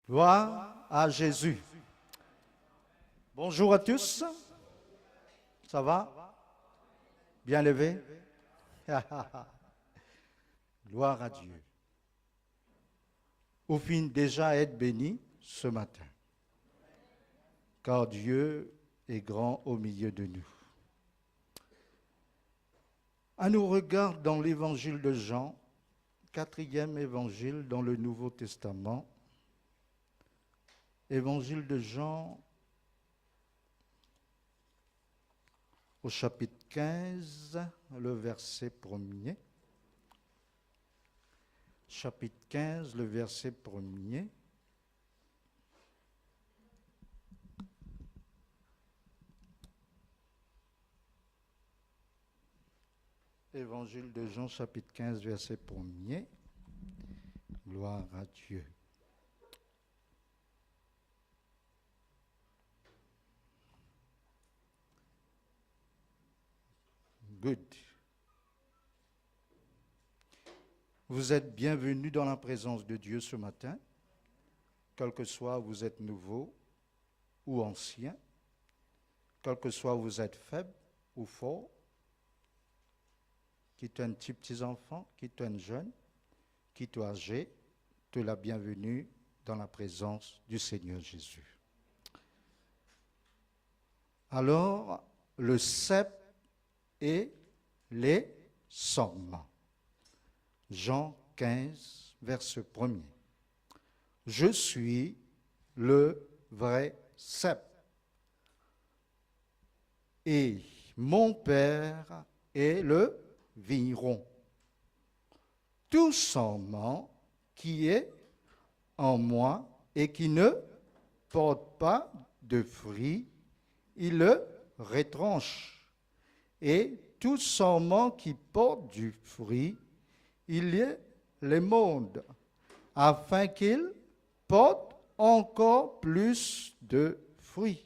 Gloire à Jésus. Bonjour à tous. Ça va? Bien levé? Gloire à Dieu. Au fin déjà être béni ce matin, car Dieu est grand au milieu de nous. À nous regarde dans l'évangile de Jean, 4e évangile dans le Nouveau Testament. Évangile de Jean au chapitre 15, le verset 1er. Chapitre 15, le verset 1er. Évangile de Jean, chapitre 15, verset 1er. Gloire à Dieu. Good. Vous êtes bienvenus dans la présence de Dieu ce matin, quel que soit vous êtes nouveau ou ancien, quel que soit vous êtes faible ou fort, qui est un petit enfant, qui est un jeune, qui est âgé, te la bienvenue dans la présence du Seigneur Jésus. Alors, le cep et les sommes. Jean 15, verset 1er. Je suis le vrai cep. Et mon Père est le vigneron. Tout semant qui est en moi et qui ne porte pas de fruits, il le retranche. Et tout semant qui porte du fruit, il les monde, afin qu'il porte encore plus de fruits.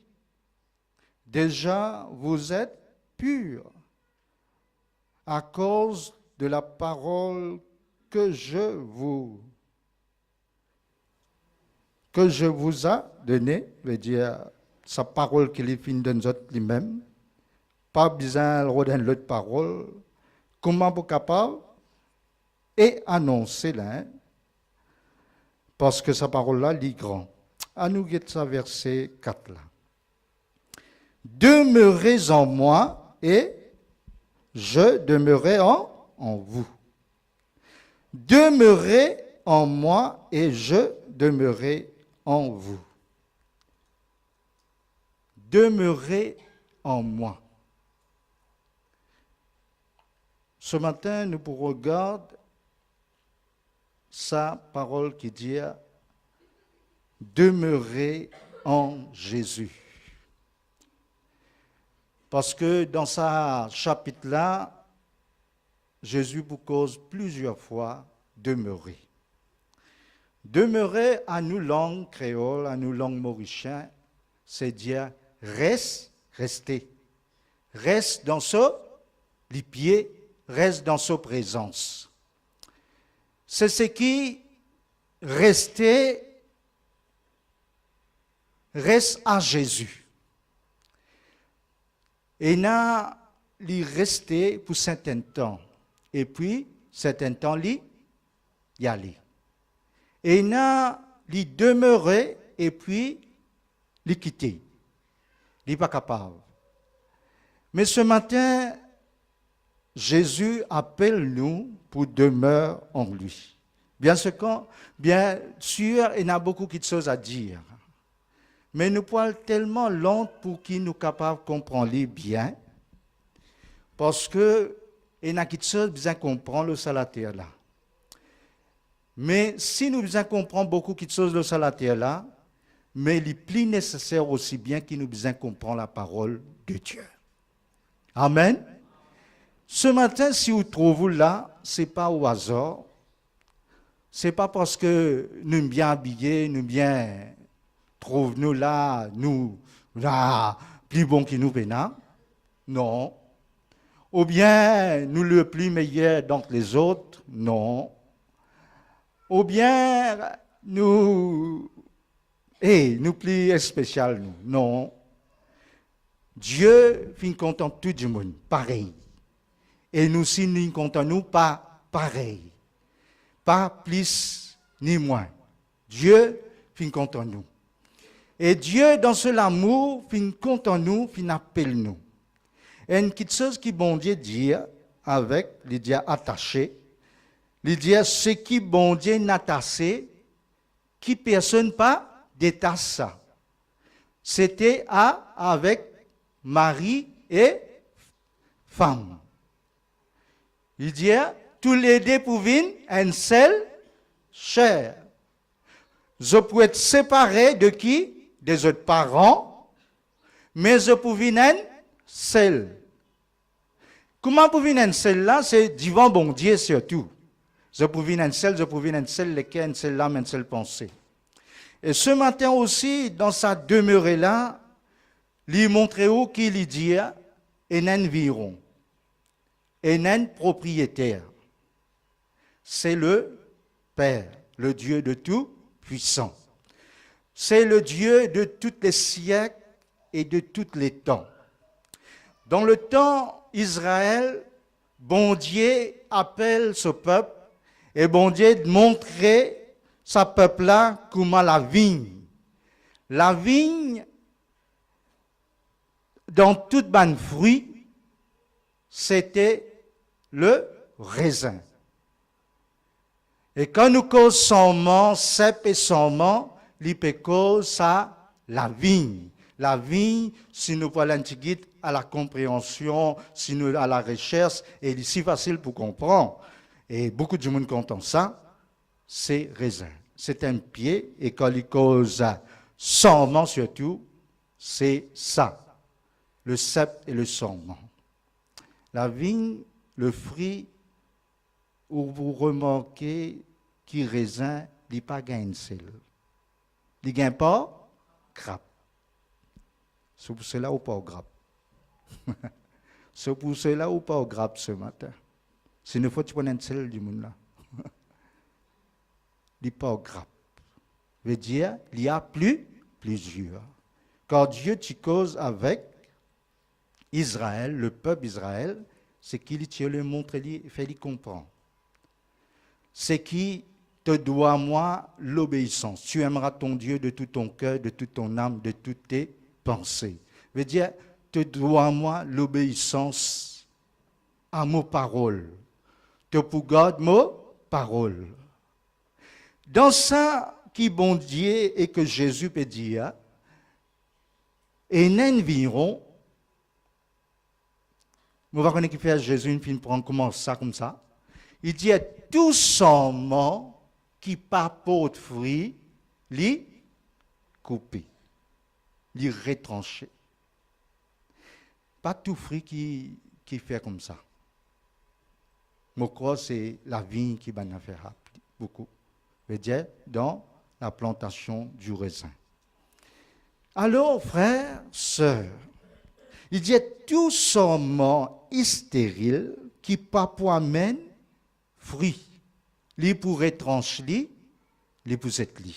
Déjà, vous êtes purs à cause de la parole que je vous ai donnée, veut dire sa parole qu'il est fin de nous lui-même. Pas besoin de redonner l'autre parole. Comment vous capable et annoncer là, parce que sa parole-là lit grand. À nous guetter ça verset 4 là. Demeurez en moi et je demeurerai en vous. Demeurez en moi et je demeurerai en vous. Demeurez en moi. Ce matin, nous regarder sa parole qui dit « Demeurez en Jésus ». Parce que dans ce chapitre-là, Jésus vous cause plusieurs fois « demeurer ». Demeurer à nous langue créole, à nous langue mauricienne, c'est dire « rester ». Reste dans les pieds, reste dans sa présence. C'est ce qui reste à Jésus. Et là, il restait pour certain temps. Et puis, certain temps, il y allait. Et là, il demeurait et puis, il quittait. Il n'est pas capable. Mais ce matin, Jésus appelle nous pour demeurer en lui. Bien sûr, il y a beaucoup de choses à dire. Mais nous parlons tellement lent pour qu'il nous capable de comprendre bien. Parce que il y a quelque chose besoin de comprendre le salaire là. Mais si nous besoin comprendre beaucoup de choses le salaire là, mais il est plus nécessaire aussi bien qu'il nous besoin comprendre la parole de Dieu. Amen. Ce matin, si vous trouvez là, ce n'est pas au hasard. Ce n'est pas parce que nous sommes bien habillés, nous bien trouvons-nous là, plus bon que nous venons. Non. Ou bien nous le plus meilleur d'entre les autres. Non. Ou bien nous nous plus spécial, nous. Non. Dieu fin content tout le monde, pareil. Et nous, si nous comptons nous, pas pareil. Pas plus ni moins. Dieu fin content nous. Et Dieu, dans ce amour, fin content nous, fin appelle nous. Et une petite chose qui bon Dieu dit avec, il dit attaché, il dit ce qui bon Dieu n'attaché, qui personne pas détache ça. C'était avec mari et femme. Il dit, tous les deux pouvaient une seule chair. Je pouvais être séparé de qui? Des autres parents, mais je pouvais être seul. Comment pouvais être seul là? C'est devant bon Dieu surtout. Je pouvais être seul, lequel, une seule âme, une seule pensée. Et ce matin aussi, dans sa demeure là, lui montrer où qu'il dit, et un environ, et un propriétaire. C'est le Père, le Dieu de tout puissant. C'est le Dieu de tous les siècles et de tous les temps. Dans le temps, Israël, bon Dieu appelle ce peuple et bon Dieu montrait ce peuple-là comment la vigne. La vigne, dans toute bonne fruit, c'était le raisin. Et quand nous causons cep et saumon, l'hypécose, ça, la vigne. La vigne, si nous parlons à la compréhension, si nous à la recherche, et c'est si facile pour comprendre. Et beaucoup de monde entend ça, c'est raisin. C'est un pied, et quand il cause saumon surtout, c'est ça. Le cep et le saumon. La vigne, le fruit, où vous remarquez qu'il raisin, il n'y a pas gain seul. Il n'y a pas grappe. C'est pour cela ou pas grappe. C'est pour cela ou pas grappe ce matin. C'est une fois que tu prends un seul du monde là. Il n'y a pas grappe. Veut dire, il y a plusieurs. Quand Dieu tu causes avec Israël, le peuple Israël, c'est qu'il te le montre et fait lui comprendre. C'est qui te doit, moi, l'obéissance. Tu aimeras ton Dieu de tout ton cœur, de toute ton âme, de toutes tes pensées. Veut dire, te dois, moi, l'obéissance à mes paroles. Te pour garder mes paroles. Dans ça qui bon Dieu et que Jésus peut dire, et environ, on va connaître qui fait Jésus une film prendre comment ça comme ça. Il dit tout saumon qui pas de fruits, li coupé, li retranché. Pas tout fruit qui fait comme ça. Je crois que c'est la vigne qui va en faire beaucoup. Je veux dire, dans la plantation du raisin. Alors, frères, sœurs, il dit tout saumon stérile qui pas pour amène fruit. Li pour étrange li, li pour être li.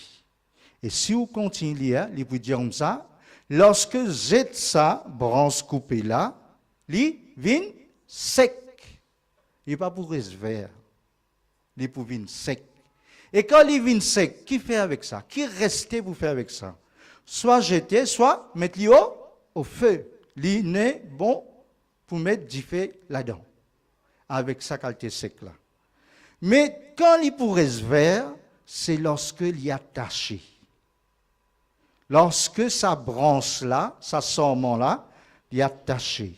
Et si vous continuez, li pour dire comme ça, lorsque j'ai ça, branche coupée là, li vient sec. Il n'est pas pour rester vert. Li pour vient sec. Et quand il vient sec, qui fait avec ça? Qui reste pour faire avec ça? Soit jeter, soit mettre au feu. Li n'est bon pour mettre du feu là-dedans. Avec sa qualité sec là. Mais quand il pourrait se vert, c'est lorsque il y a taché. Lorsque sa branche là, sa saumon là, il y a taché.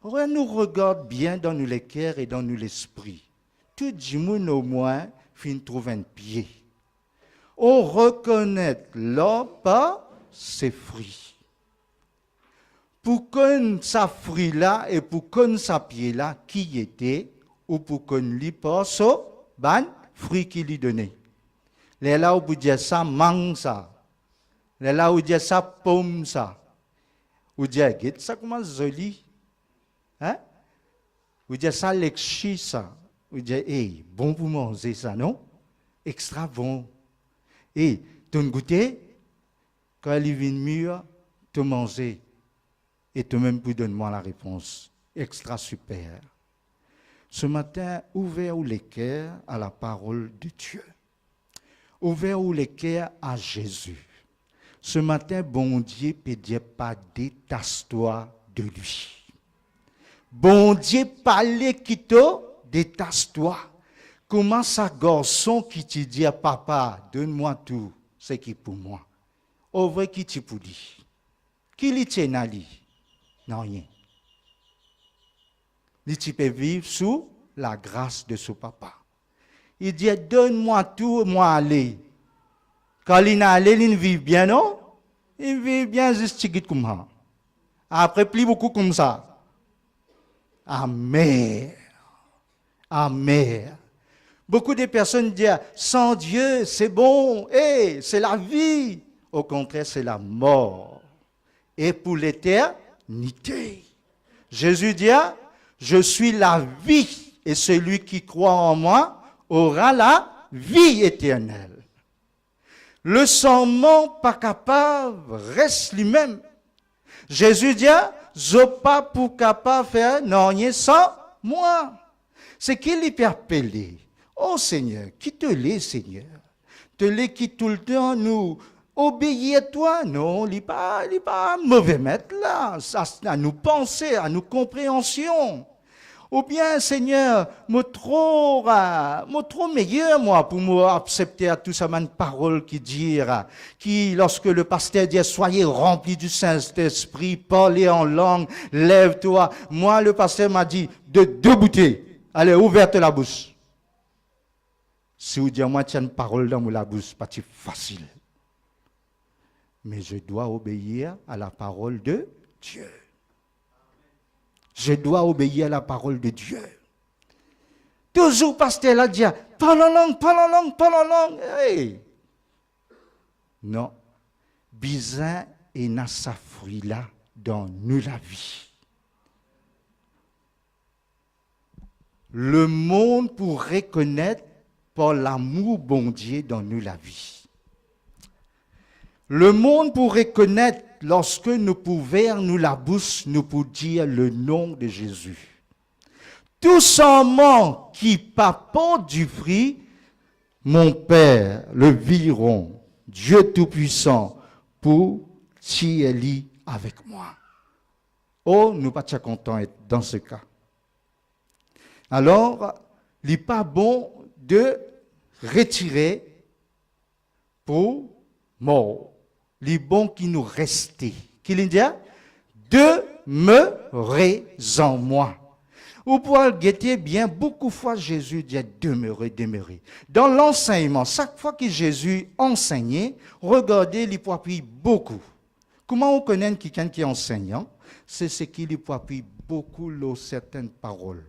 On nous regarde bien dans nos cœurs et dans nos esprits. Tout le monde au moins fin trouve un pied. On reconnaît là par ses fruits. Pour qu'on sa fruit là et pour qu'on sa pied là, qui était, ou pour qu'on lui passe au ban fruit qu'il lui donnait. Les là où vous dites ça, mangue ça. Les là où vous dites ça, pomme ça. Vous dites, ça commence joli. Hein? Vous dites ça, l'exchi ça. Vous dites, hey, bon pour manger ça, non? Extra bon. Et tu goûté, quand il vient mûr, tu manger. Et toi-même, pour donner-moi la réponse. Extra super. Ce matin, ouvert les cœurs à la parole de Dieu. Ouvert les cœurs à Jésus. Ce matin, bon Dieu peut dire pas détache-toi de lui. Bon Dieu parle qui te détache-toi. Comment ça garçon qui te dit papa, donne-moi tout, c'est qui pour moi. Au vrai qui te pour lui. Qui lui tient à lui? Non, rien. Il peut vivre sous la grâce de son papa. Il dit, donne-moi tout, moi aller. Quand il n'a allé, il vit bien, non? Il vit bien juste comme ça. Après, plus beaucoup comme ça. Amen. Amen. Beaucoup de personnes disent, sans Dieu, c'est bon, c'est la vie. Au contraire, c'est la mort. Et pour l'éternité. Jésus dit, je suis la vie, et celui qui croit en moi aura la vie éternelle. Le serment pas capable reste lui-même. Jésus dit, je pas pour capable faire non rien sans moi. C'est qu'il y peut appeler. Oh Seigneur, qui te l'est, Seigneur? Te l'est qui tout le temps nous obéit à toi? Non, il n'est pas mauvais maître là. Ça, à nous penser, à nous compréhension. Ou bien, Seigneur, moi trop meilleur, moi, pour moi accepter à tout ça, une parole qui, lorsque le pasteur dit, soyez remplis du Saint-Esprit, parlez en langue, lève-toi. Moi, le pasteur m'a dit, de deux bouteilles, allez, ouverte la bouche. Si vous dites, moi, tiens une parole dans la bouche, pas facile. Mais je dois obéir à la parole de Dieu. Je dois obéir à la parole de Dieu. Toujours, pasteur l'a dit, parle en langue, parle en langue, parle en langue. Hey. Non. Bizarre et n'a sa fruit là dans nous la vie. Le monde pour reconnaître par l'amour bon Dieu dans nous la vie. Le monde pour reconnaître lorsque nous pouvons nous la bouche, nous pour dire le nom de Jésus. Tout serment qui porte du fruit, mon Père le viront, Dieu Tout-Puissant, pour tirer avec moi. Oh, nous ne sommes pas contents d'être dans ce cas. Alors, il n'est pas bon de retirer pour mort. Il est bon qui nous reste. Qu'il dit, demeurez en moi. Vous pouvez guetter bien, beaucoup de fois Jésus dit demeurez, demeurez. Dans l'enseignement, chaque fois que Jésus enseignait, regardez, il peut appuyer beaucoup. Comment on connaît quelqu'un qui est enseignant? C'est ce qu'il peut appuyer beaucoup sur certaines paroles.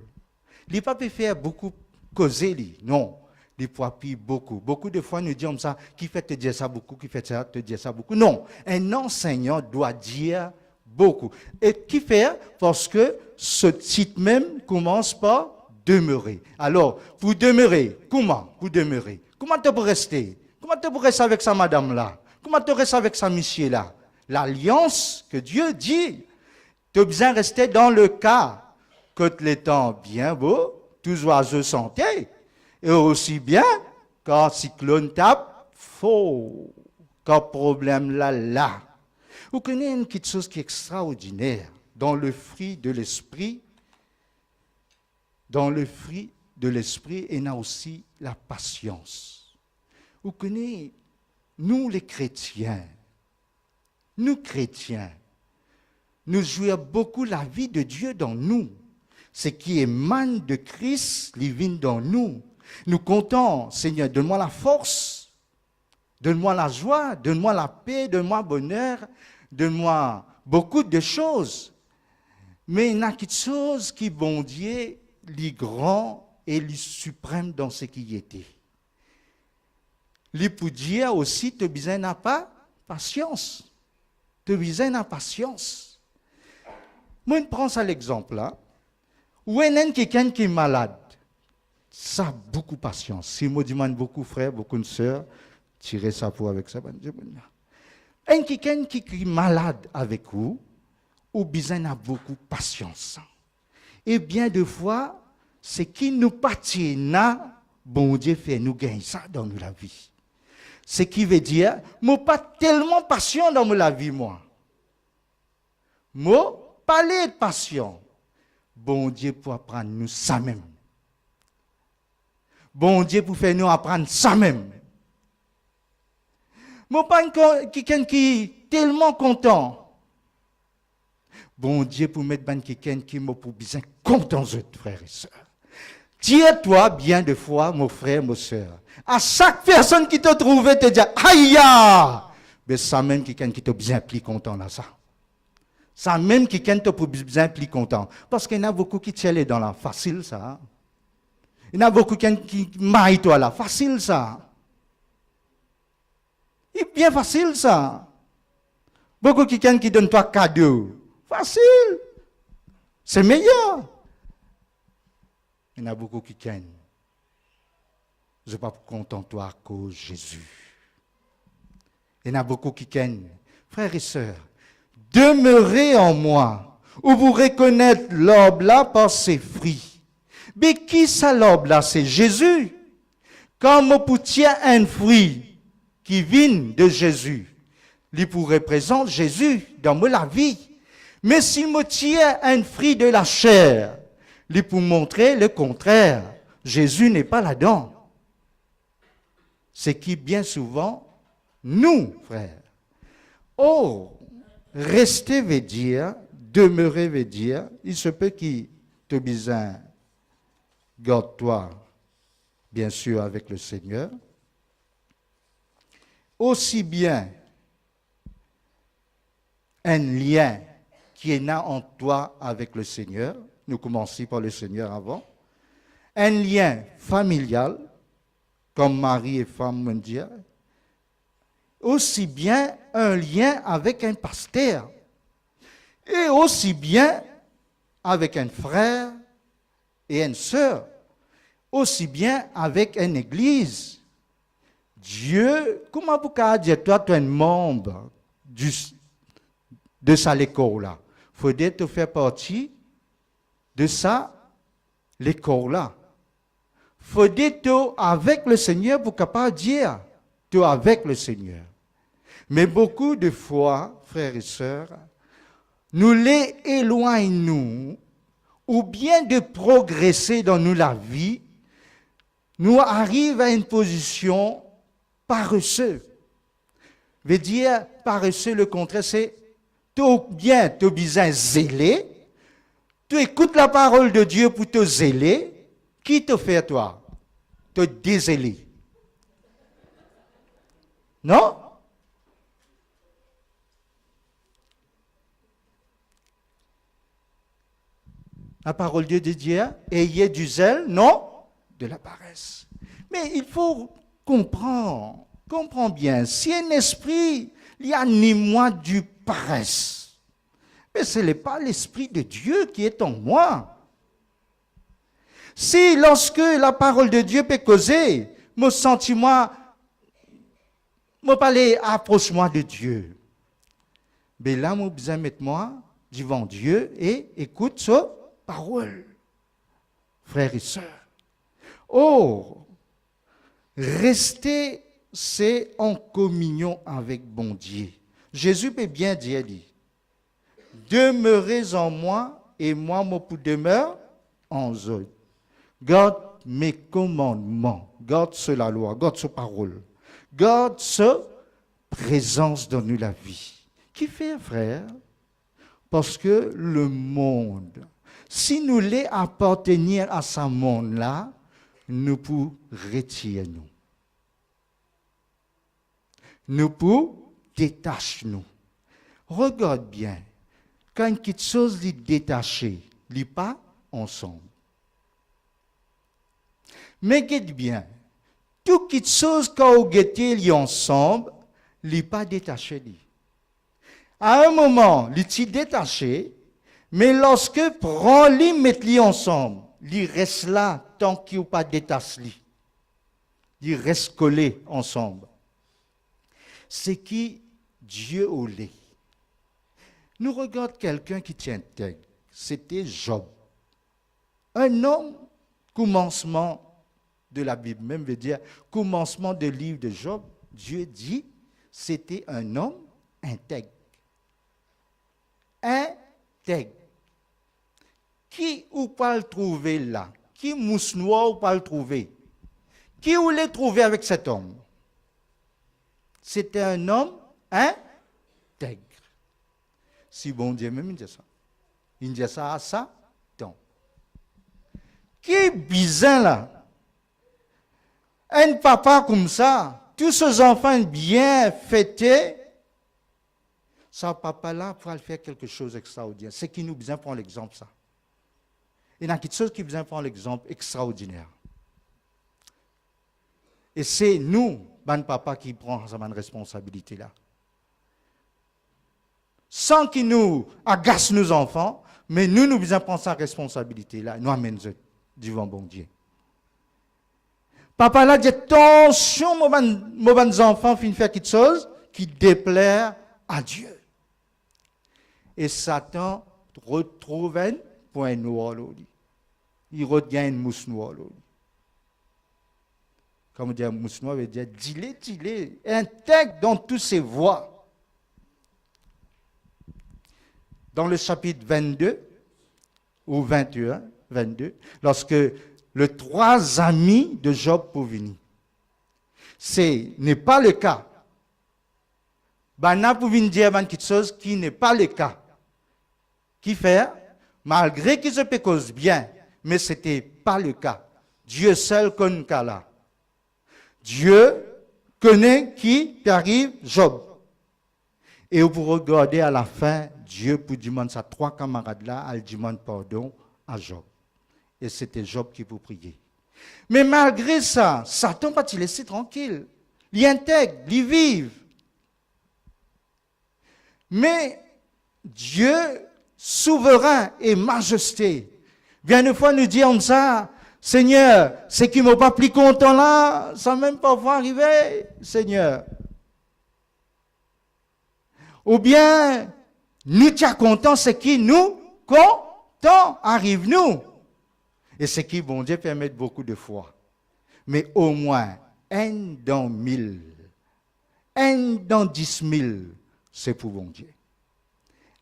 Il ne peut pas faire beaucoup causer, non. Il peut appuyer beaucoup. Beaucoup de fois, nous disons ça, qui fait te dire ça beaucoup, qui fait ça, te dire ça beaucoup. Non, un enseignant doit dire beaucoup. Et qui fait? Parce que ce titre même commence par demeurer. Alors, pour demeurer, comment? Pour demeurer. Comment tu peux rester? Comment tu peux rester avec sa madame-là? Comment tu restes avec sa monsieur-là? L'alliance que Dieu dit, tu as besoin de rester dans le cas que les temps bien beaux, tous oiseaux santé, et aussi bien quand cyclone tape, faux, quand problème là. Vous connaissez une petite chose qui est extraordinaire dans le fruit de l'esprit. Dans le fruit de l'esprit, il y a aussi la patience. Vous connaissez, nous les chrétiens, nous jouons beaucoup la vie de Dieu dans nous. Ce qui émane de Christ, il vient dans nous. Nous comptons, Seigneur, donne-moi la force, donne-moi la joie, donne-moi la paix, donne-moi le bonheur, donne-moi beaucoup de choses. Mais il y a quelque chose qui, bon Dieu, est grand et est suprême dans ce qui était. Il peut dire aussi, tu as besoin de patience. Tu as besoin de patience. Moi, je prends ça l'exemple là. Où est quelqu'un qui est malade? Ça a beaucoup de patience. Si je demande beaucoup de frères, beaucoup de sœurs, tirer ça pour avec ça. Un quelqu'un qui est malade avec vous, ou besoin a beaucoup de patience. Et bien de fois, ce qui nous partit, bon Dieu fait nous gagner ça dans la vie. Ce qui veut dire, moi pas tellement patient dans la vie, moi. Moi, parler de patient. Bon Dieu pour apprendre nous ça même. Bon Dieu pour faire nous apprendre ça même. Moi pas quelqu'un qui est tellement content. Bon Dieu pour mettre quelqu'un qui m'a pour bien content, frères et sœurs. Tiens-toi bien de fois, mon frère, mon soeur. À chaque personne qui te trouve, te dit, aïe, mais ça même quelqu'un qui te bien plus content là, ça. Ça même quelqu'un te bien plus content. Parce qu'il y en a beaucoup qui tiennent dans la facile, ça. Il y en a beaucoup qui maillent toi là, facile, ça. C'est bien facile, ça. Beaucoup quelqu'un qui donne toi cadeau. Facile. C'est meilleur. Il y en a beaucoup qui tiennent. Je ne suis pas content toi à cause de Jésus. Il y en a beaucoup qui tiennent. Frères et sœurs, demeurez en moi, ou vous reconnaître l'arbre là par ses fruits. Mais qui ça l'arbre là? C'est Jésus. Quand on peut tirer un fruit qui vient de Jésus, il représente Jésus dans la vie. Mais s'il me tient un fruit de la chair, il pour montrer le contraire. Jésus n'est pas là-dedans. C'est qui bien souvent, nous, frères. Oh, rester veut dire, demeurer veut dire, il se peut qu'il te dise, garde-toi, bien sûr, avec le Seigneur. Aussi bien un lien qui est là en toi avec le Seigneur, nous commençons par le Seigneur avant, un lien familial, comme mari et femme mondiale, aussi bien un lien avec un pasteur, et aussi bien avec un frère et une sœur, aussi bien avec une église. Dieu, comment vous pouvez dire, toi, tu es un membre de ça l'école-là. Il faudrait te faire partie de ça l'école-là. Il faudrait te avec le Seigneur pour capable dire, tu es avec le Seigneur. Mais beaucoup de fois, frères et sœurs, nous les éloignons, ou bien de progresser dans nous la vie, nous arrivons à une position paresseuse. Veut dire, paresseux, le contraire, c'est bien te besoin zélé, tu écoutes la parole de Dieu pour te zéler, qui te fait toi? Te dézéler. Non? La parole de Dieu dit, ayez du zèle, non de la paresse. Mais il faut comprendre bien, si un esprit, il y a ni moi du paresse, mais ce n'est pas l'esprit de Dieu qui est en moi. Si lorsque la parole de Dieu peut causer, mon sentiment, mon parler, approche-moi de Dieu. Mais là, mon besoin mettre moi devant Dieu et écoute sa parole. Frères et sœurs. Oh, rester, c'est en communion avec bon Dieu. Jésus peut bien dire, demeurez en moi et moi, mon pour demeure en vous. Garde mes commandements, garde la loi, garde sa parole, garde sa présence dans nous la vie. Qui fait, frère? Parce que le monde, si nous voulons appartenir à ce monde-là, nous pouvons retirer nous. Nous pouvons détacher nous. Regarde bien, quand quelque chose est détaché, il n'est pas ensemble. Mais regarde bien, toute quelque chose quand on est ensemble, il n'est pas détaché. À un moment, il est détaché, mais lorsque prend-les, met-les ensemble, il reste là tant qu'il n'est pas détaché. Il reste collé ensemble. c'est qui Dieu au lait. Nous regardons quelqu'un qui tient intègre. C'était Job. Un homme, commencement de la Bible, même veut dire commencement du livre de Job, Dieu dit, c'était un homme intègre. Intègre. Qui ou pas le trouver là? Qui mousse noire ou pas le trouver? Qui ou le trouver avec cet homme? C'était un homme intègre. Si bon Dieu même il dit ça. Il dit ça à ça, donc. Qui est bizarre là? Un papa comme ça, tous ces enfants bien fêtés, ce papa-là pourra faire quelque chose d'extraordinaire. C'est qui nous besoin prendre l'exemple ça. Il y a quelque chose qui besoin prendre l'exemple extraordinaire. Et c'est nous, ban papa, qui prend cette responsabilité-là. Sans qu'il nous agace nos enfants, mais nous devons prendre cette responsabilité-là. Nous amenons devant bon Dieu. Papa là dit attention, mes enfants finissent faire quelque chose qui déplaire à Dieu. Et Satan retrouve un point noir. Il retient une mousse noire. Comme on dit, mousse noire veut dire dis-le, intègre dans toutes ses voies. Dans le chapitre 22 ou 21, 22, lorsque les trois amis de Job pour venir, ce n'est pas le cas. Bana pour venir dire quelque chose qui n'est pas le cas. Qui fait, malgré qu'ils se pécosent bien, mais ce n'était pas le cas. Dieu seul connaît le cas là. Dieu connaît qui arrive, Job. Et vous regardez à la fin, Dieu pour demander à trois camarades là, elle demande pardon à Job. Et c'était Job qui vous priait. Mais malgré ça, Satan va te laisser tranquille. Il intègre, il vive. Mais Dieu, souverain et majesté, bien une fois nous dire ça, Seigneur, c'est qui ne m'a pas pris content là, ça même pas voir arriver, Seigneur. Ou bien, nous t'es content, c'est qui nous content, arrive-nous. Et c'est qui, bon Dieu, permet beaucoup de fois. Mais au moins, 1 dans 1000, 1 dans 10 000, c'est pour bon Dieu.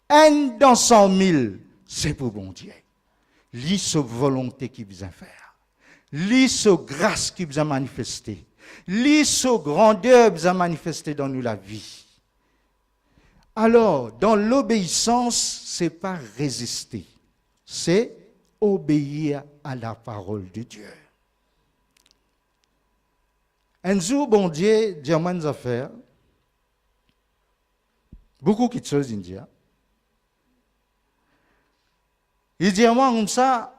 1 dans 100 000, c'est pour bon Dieu. Lis ce volonté qu'il vous a faire. Lis ce grâce qu'il vous a manifesté. Lis ce grandeur qu'il vous a manifesté dans nous la vie. Alors, dans l'obéissance, c'est pas résister. C'est obéir à la parole de Dieu. Un jour, bon Dieu, dit moins affaires. Beaucoup de choses, il dit. Il dit à moi comme ça,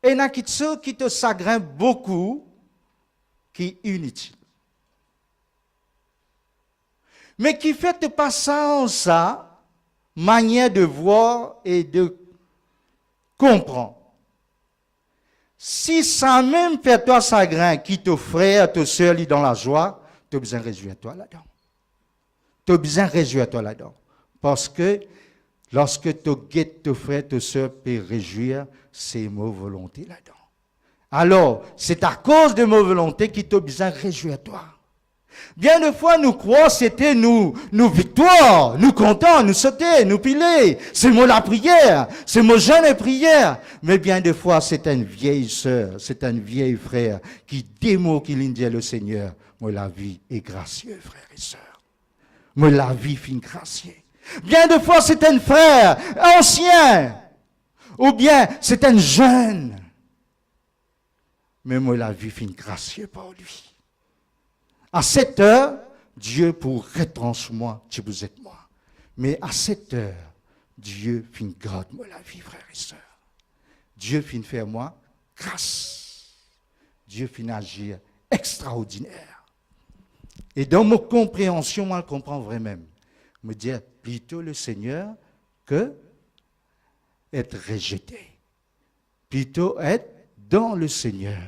et il y a quelque chose qui te chagrin beaucoup, qui est inutile. Mais qui fait te passer en ça, manière de voir et de comprendre. Si ça même fait toi chagrin, qui te frère, te soeur, dans la joie, tu as besoin de réjouir toi là-dedans. Tu as besoin de réjouir toi là-dedans. Parce que lorsque tu guettes ton frère, ta soeur peut réjouir, c'est ma volonté là-dedans. Alors, c'est à cause de ma volonté qui t'a besoin de réjouir toi. Bien de fois, nous croyons c'était nous victoires, nous contents, nous sauter, nous piler. C'est moi la prière, c'est mon jeûne et prière. Mais bien de fois, c'est une vieille sœur, c'est un vieil frère qui démo qu'il dit le Seigneur. Moi, la vie est gracieuse, frères et sœurs. Moi, la vie fin gracieuse. Bien de fois, c'est un frère ancien, ou bien c'est un jeune. Mais moi, la vie fin gracieuse par lui. À 7 heures, Dieu pour retrancher moi, tu vous êtes moi. Mais à 7 heures, Dieu fin garde moi la vie, frères et sœurs. Dieu fin faire moi grâce. Dieu fin agir extraordinaire. Et dans ma compréhension, moi, je comprends vraiment. Me dire plutôt le Seigneur que être rejeté. Plutôt être dans le Seigneur,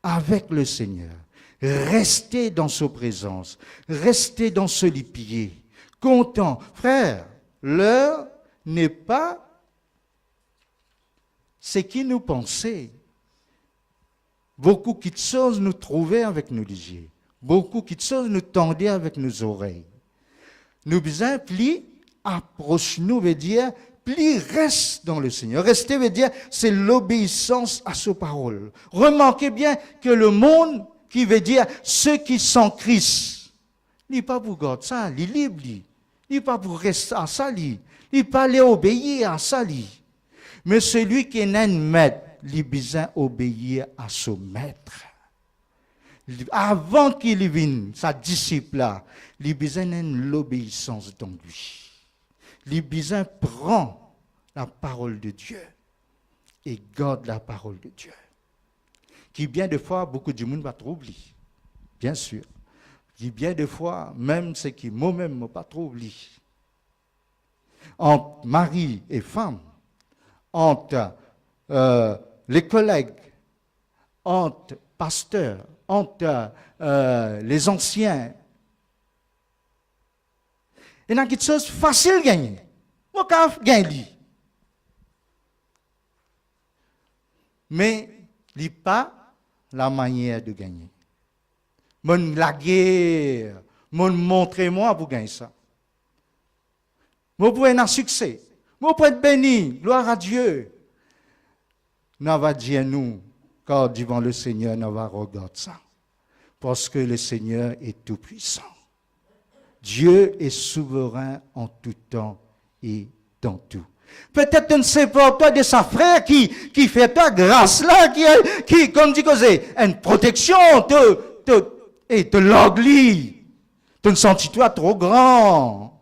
avec le Seigneur. Restez dans sa présence. Restez dans ce lit pied. Content. Frère, l'heure n'est pas ce qui nous pensait. Beaucoup qui de choses nous trouvaient avec nos yeux. Beaucoup qui de choses nous tendaient avec nos oreilles. Nous besoin plus approche-nous veut dire plus reste dans le Seigneur. Rester veut dire c'est l'obéissance à sa parole. Remarquez bien que le monde qui veut dire ceux qui sont Christ, il n'est pas pour garder ça, il est libre, il n'est pas pour rester à ça, il n'est pas aller obéir à ça. Mais celui qui est un maître, il a besoin d'obéir à son maître. Avant qu'il vienne, sa disciple-là, il a besoin de l'obéissance dans lui. Il a besoin de prendre la parole de Dieu et garde la parole de Dieu. Qui bien des fois, beaucoup de monde va trop oublier. Bien sûr. Qui bien des fois, même ce qui moi-même ne pas trop oublier. Entre mari et femme, entre les collègues, entre pasteurs, entre les anciens. Il y a quelque chose de facile à gagner. Moi, quand je gagne, mais il n'y a pas la manière de gagner. La guerre, montrez-moi pour gagner ça. Moi, pour être un succès. Moi, pour être béni. Gloire à Dieu. Nous va dire nous, quand devant le Seigneur, nous va regarder ça. Parce que le Seigneur est tout puissant. Dieu est souverain en tout temps et dans tout. Peut-être tu ne sais pas, toi, de sa frère qui fait ta grâce là, qui comme dit que c'est une protection, et te l'oublie. Tu ne sens-toi trop grand.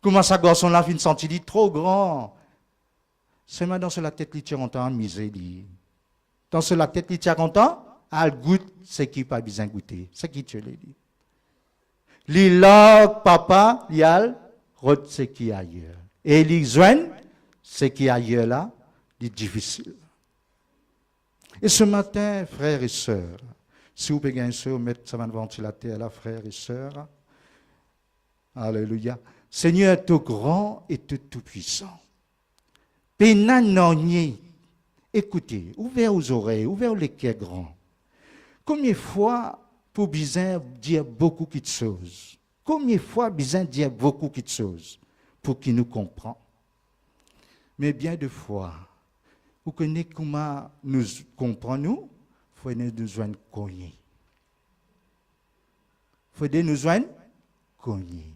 Comment ça, garçon là, fin senti trop grand. C'est maintenant sur la tête, il tient content, misé. Dans sur la tête, il tient content, elle goûte ce qui n'a pas besoin de goûter. C'est qui tu l'as dit. L'ilog, papa, l'yal, rôde ce qui est ailleurs. Et l'ixoine, ce qui est ailleurs là, c'est difficile. Et ce matin, frères et sœurs, si vous pouvez gagner ça, mettre ça dans le ventilateur là, frères et sœurs. Alléluia. Seigneur est tout grand et tout puissant. Pénanonier. Écoutez, ouvrez aux oreilles, ouvrez les cœurs grands. Combien de fois pour besoin dire beaucoup de choses? Combien de fois besoin dire beaucoup de choses pour qu'il nous comprenne? Mais bien de fois, vous connaissez comment nous comprenons, il faut nous joindre cogner. Il faut nous joindre cogner.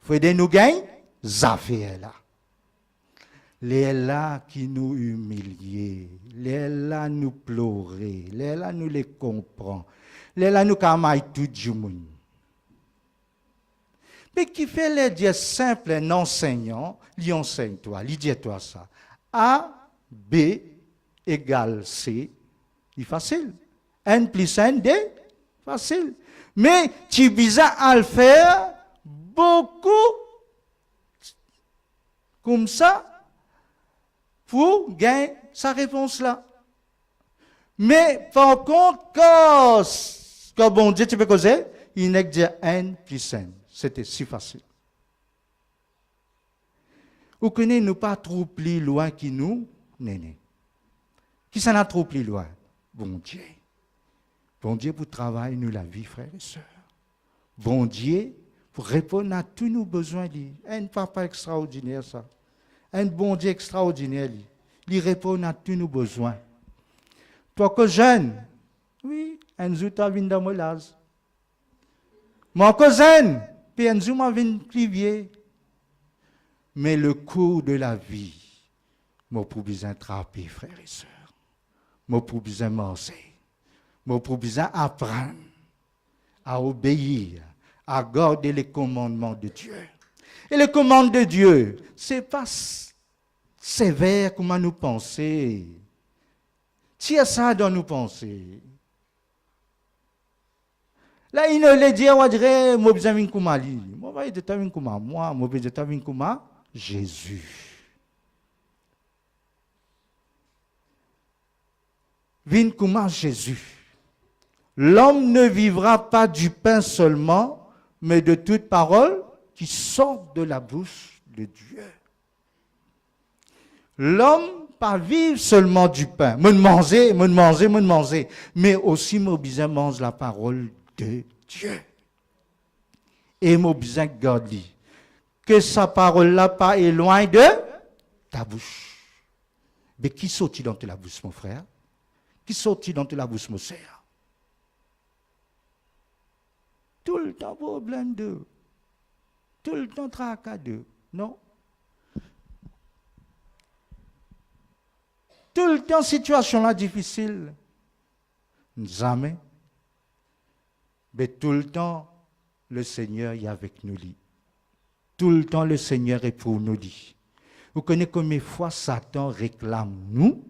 Il faut nous gagner affaires là. Les là qui nous humilient, les là nous pleurer, les là nous les comprend, les là nous camaille tout du monde. Mais qui fait les dire simple, un enseignant, il enseigne toi, il dit toi ça. A, B égale C, c'est facile. N plus N, D, facile. Mais tu bizarre à le faire beaucoup comme ça pour gagner sa réponse-là. Mais par contre, quand bon Dieu, tu peux causer, il n'est que dire N plus N. C'était si facile. Vous connaissez, nous pas trop plus loin que nous, néné. Qui s'en a trop plus loin? Bon Dieu. Bon Dieu pour travailler nous la vie, frères et sœurs. Bon Dieu pour répondre à tous nos besoins. Un papa extraordinaire, ça. Un bon Dieu extraordinaire. Il répond à tous nos besoins. Toi que jeune, oui, un jour tu as vu dans mon laz. Mon cousin, puis un jour tu vu plus vieux. Mais le cours de la vie, moi pour besoin attraper, frères et sœurs. Moi pour besoin manger. Moi pour besoin apprendre à obéir, à garder les commandements de Dieu. Et les commandements de Dieu, ce n'est pas sévère comme nous penser. Tiens ça dans nos pensées. Là, il ne le dit, on dirait, moi, je vais comme Ali. Moi, je vais comme moi, moi, je vais comme Jésus. Viens comme Jésus. l'homme ne vivra pas du pain seulement, mais de toute parole qui sort de la bouche de Dieu. L'homme pas vivre seulement du pain, me manger, mais aussi me besoin manger la parole de Dieu. Et me besoin garder que sa parole là pas est loin de ta bouche. Mais qui sortit dans ta bouche, mon frère? Qui sortit dans ta bouche, mon sœur? Tout le temps problème de, tout le temps tracas de, non? Tout le temps situation là difficile. Jamais. Mais tout le temps, le Seigneur est avec nous. Tout le temps, le Seigneur est pour nous. Vous connaissez combien de fois Satan réclame nous?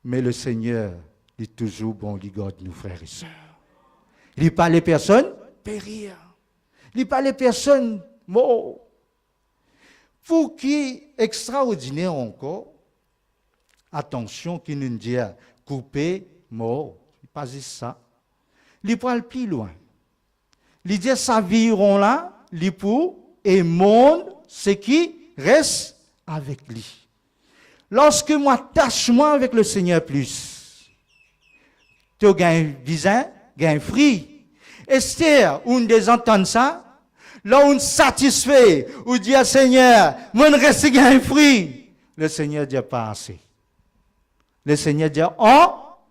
Mais le Seigneur est toujours bon, il garde nous, frères et sœurs. Il dit pas les personnes périr. Il dit pas les personnes mortes. Pour qui extraordinaire encore, attention, qui nous dit couper, mort, pas juste ça. Il prend le plus loin. Il dit ça vivront là, il pour et monde, ce qui reste avec lui. Lorsque moi attache-moi avec le Seigneur plus, tu gagnes visa, gagnes fruit. Esther, on des entend ça, là on satisfait, on dit à Seigneur, moi ne reste gagner fruit. Le Seigneur dit pas assez. Le Seigneur dit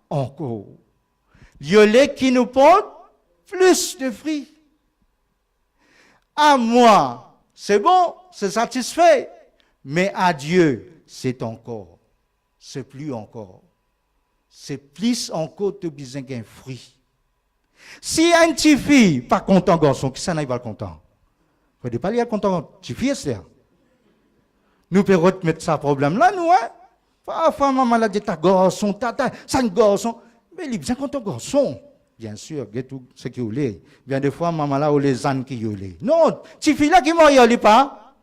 encore. Il y a les qui nous portent plus de fruits. À moi, c'est bon, c'est satisfait. Mais à Dieu, c'est encore. C'est plus encore. C'est plus encore de besoin d'un fruit. Si un petit fille, pas content garçon, qui s'en aille pas content? Il ne faut pas lui être content, petit fille, c'est nous pouvons remettre ça problème là, nous, hein? Parfois, maman a dit, ta garçon, ça un garçon. Mais il est bien content garçon. Bien sûr, il y a tout ce qui est. Bien des fois, maman là, ou les ânes qui y non, petit fille là qui m'a y pas.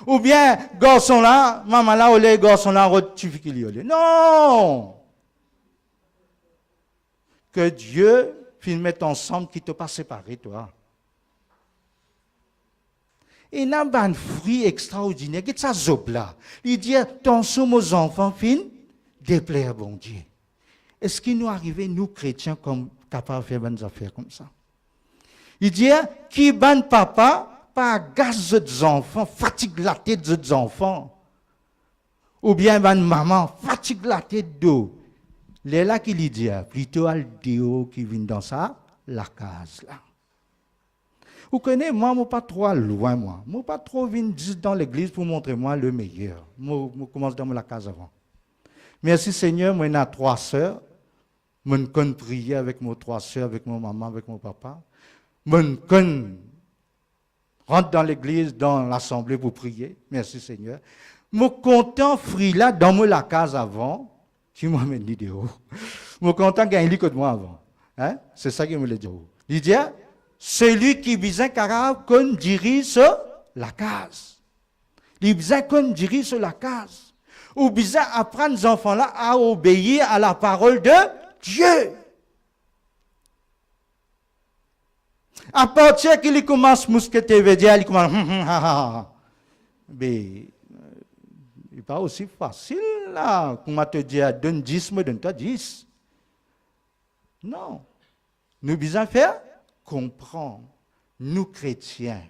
Ou bien, garçon là, maman là, ou les garçons là, petit fille qui y non! Que Dieu finisse mettre ensemble qui ne te pas séparer, toi. Et il y a un fruit extraordinaire, qui est ça zob là. Il dit, attention aux enfants, fin, déplaire bon Dieu. Est-ce qu'il nous arrive, nous chrétiens, comme capables de faire des affaires comme ça? Il dit, qui ban papa, pas gaz des enfants, fatigue la tête des enfants. Ou bien ban maman, fatigue la tête d'eau. Les là qui lui dit, plutôt al déo qui vient dans ça, la case là. Vous connaissez, moi, je ne suis pas trop loin, moi. Je ne suis pas trop venu dans l'église pour montrer moi le meilleur. Je commence dans la case avant. Merci Seigneur, moi, j'ai 3 sœurs. Je connais prier avec mes 3 sœurs, avec ma maman, avec mon papa. Je connais rentrer dans l'église, dans l'assemblée pour prier. Merci Seigneur. Je suis content, fruit là, dans la case avant. Qui m'a mis l'idéo. Je suis content qu'il y ait un lit que moi avant. Hein? C'est ça qu'il me l'a dit. Il dit, celui qui besoin qu'on dirige la case. Il besoin qu'on dirige la case. Ou besoin apprendre les enfants là à obéir à la parole de Dieu. À partir qu'il commence à mousqueter, il commence mais il n'est pas aussi facile là. Comment te dire, donne 10, me donne toi 10. Non. Nous besoin faire comprendre, nous chrétiens,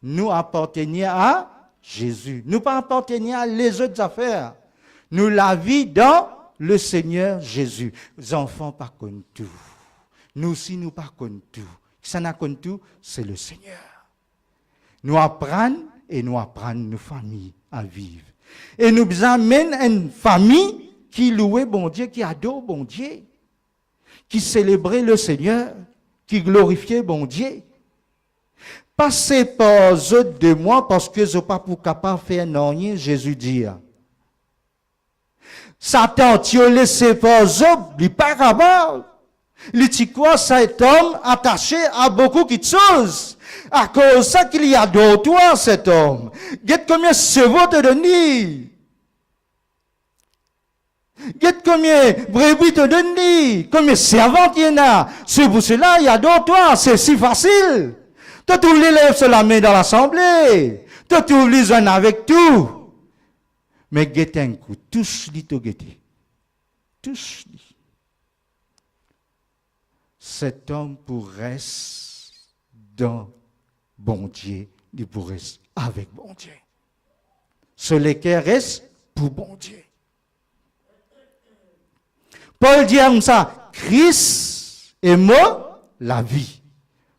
nous appartenir à Jésus. Nous pas appartenir à les autres affaires. Nous la vie dans le Seigneur Jésus. Les enfants pas comme tout. Nous aussi nous pas comme tout. Qui s'en a comme tout, c'est le Seigneur. Nous apprenons et nous apprenons nos familles à vivre. Et nous amènons une famille qui loue bon Dieu, qui adore bon Dieu, qui célèbre le Seigneur, qui glorifie bon Dieu. Passez par eux de moi parce que je ne suis pas pour capable de faire rien, Jésus dit. Satan, tu as laissé par eux, il n'est pas capable. Il dit quoi, cet homme attaché à beaucoup de choses. À cause de ça qu'il y a de toi, cet homme. Regarde combien de chevaux te donne. Guette combien brebis te donne, combien servantes il y en a. C'est pour cela, il y a d'autres, c'est si facile. Tu trouves les lèvres sur la main dans l'assemblée. Tu trouves les uns avec tout. Mais guette un coup, touche-li to guette. Touche-li. Cet homme pourrait dans bon Dieu, il pourrait avec bon Dieu. Celui qui reste pour bon Dieu. Paul dit comme ça, Christ est moi, la vie.